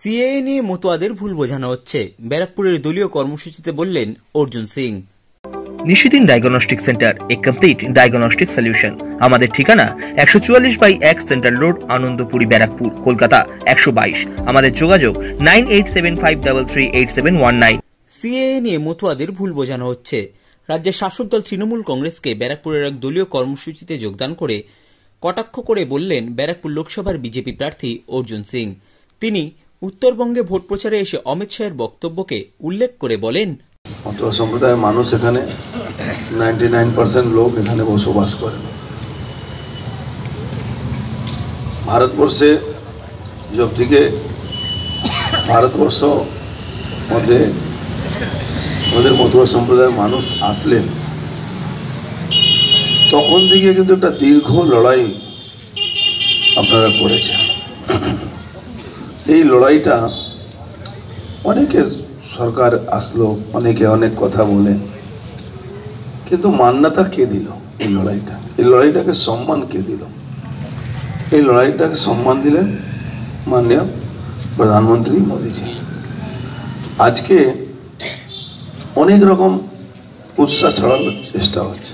CAA নিয়ে মতুয়াদের ভুল বোঝানো হচ্ছে, ব্যারাকপুরের দলীয় কর্মসূচিতে বললেন অর্জুন সিং। নিশিদিন ডায়াগনস্টিক সেন্টার, এ কমপ্লিট ডায়াগনস্টিক সলিউশন। আমাদের ঠিকানা 144/1 সেন্ট্রাল রোড, আনন্দপুরি, ব্যারাকপুর, কলকাতা 122। আমাদের যোগাযোগ 9875338719। সিএএ নিয়ে মতুয়াদের ভুল বোঝানো হচ্ছে। রাজ্যের শাসক দল তৃণমূল কংগ্রেসকে ব্যারাকপুরের এক দলীয় কর্মসূচিতে যোগদান করে কটাক্ষ করে বললেন ব্যারাকপুর লোকসভার বিজেপি প্রার্থী অর্জুন সিং। তিনি উত্তরবঙ্গে ভোট প্রচারে এসে অমিত শাহের বক্তব্যকে উল্লেখ করে বলেন, মতুয়া সম্প্রদায়ের মানুষ এখানে 99% লোক এখানে বসবাস করেন। ভারতবর্ষে যব থেকে ভারতবর্ষ মধ্যে আমাদের মতুয়া সম্প্রদায়ের মানুষ আসলেন, তখন থেকে কিন্তু একটা দীর্ঘ লড়াই আপনারা করেছেন। এই লড়াইটা অনেকে সরকার আসলো, অনেকে অনেক কথা বলে, কিন্তু মান্যতা কে দিল? এই লড়াইটাকে সম্মান কে দিল? এই লড়াইটাকে সম্মান দিলেন মাননীয় প্রধানমন্ত্রী মোদীজি। আজকে অনেক রকম উৎসাহ ছড়ানোর চেষ্টা হচ্ছে।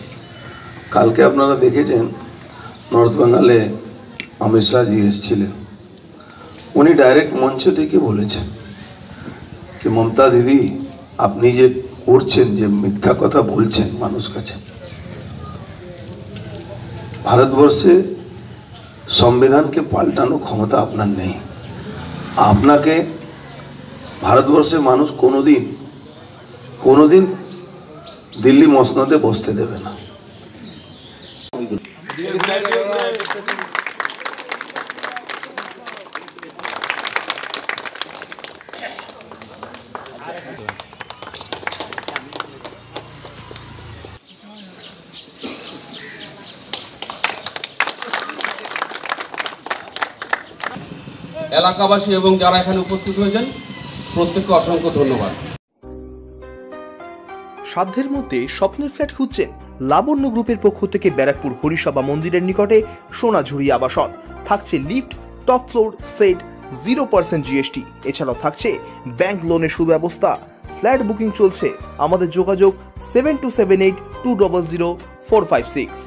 কালকে আপনারা দেখেছেন নর্থ বেঙ্গলে অমিত শাহজি এসেছিলেন। উনি ডাইরেক্ট মঞ্চ থেকে বলেছেন कि ममता दीदी আপনি যে করছেন, যে মিথ্যা কথা বলছেন মানুষ কাছে, ভারতবর্ষে সংবিধানকে পাল্টানো ক্ষমতা আপনার নেই। আপনাকে ভারতবর্ষের মানুষ কোনোদিন দিল্লি মসনদে বসতে দেবে না। এলাকাবাসী এবং যারা এখানে উপস্থিত হয়েছেন প্রত্যেককে অসংখ্য ধন্যবাদ। সাধ্যের মধ্যে স্বপ্নের ফ্ল্যাট খুঁজছেন? লাবণ্য গ্রুপের পক্ষ থেকে ব্যারাকপুর হরিসভা মন্দিরের নিকটে সোনাঝুরি আবাসন। থাকছে lift, top floor, set, 0% GST. এছাড়াও থাকছে ব্যাংক লোনের সুব্যবস্থা। ফ্ল্যাট বুকিং চলছে। আমাদের যোগাযোগ 7278200456।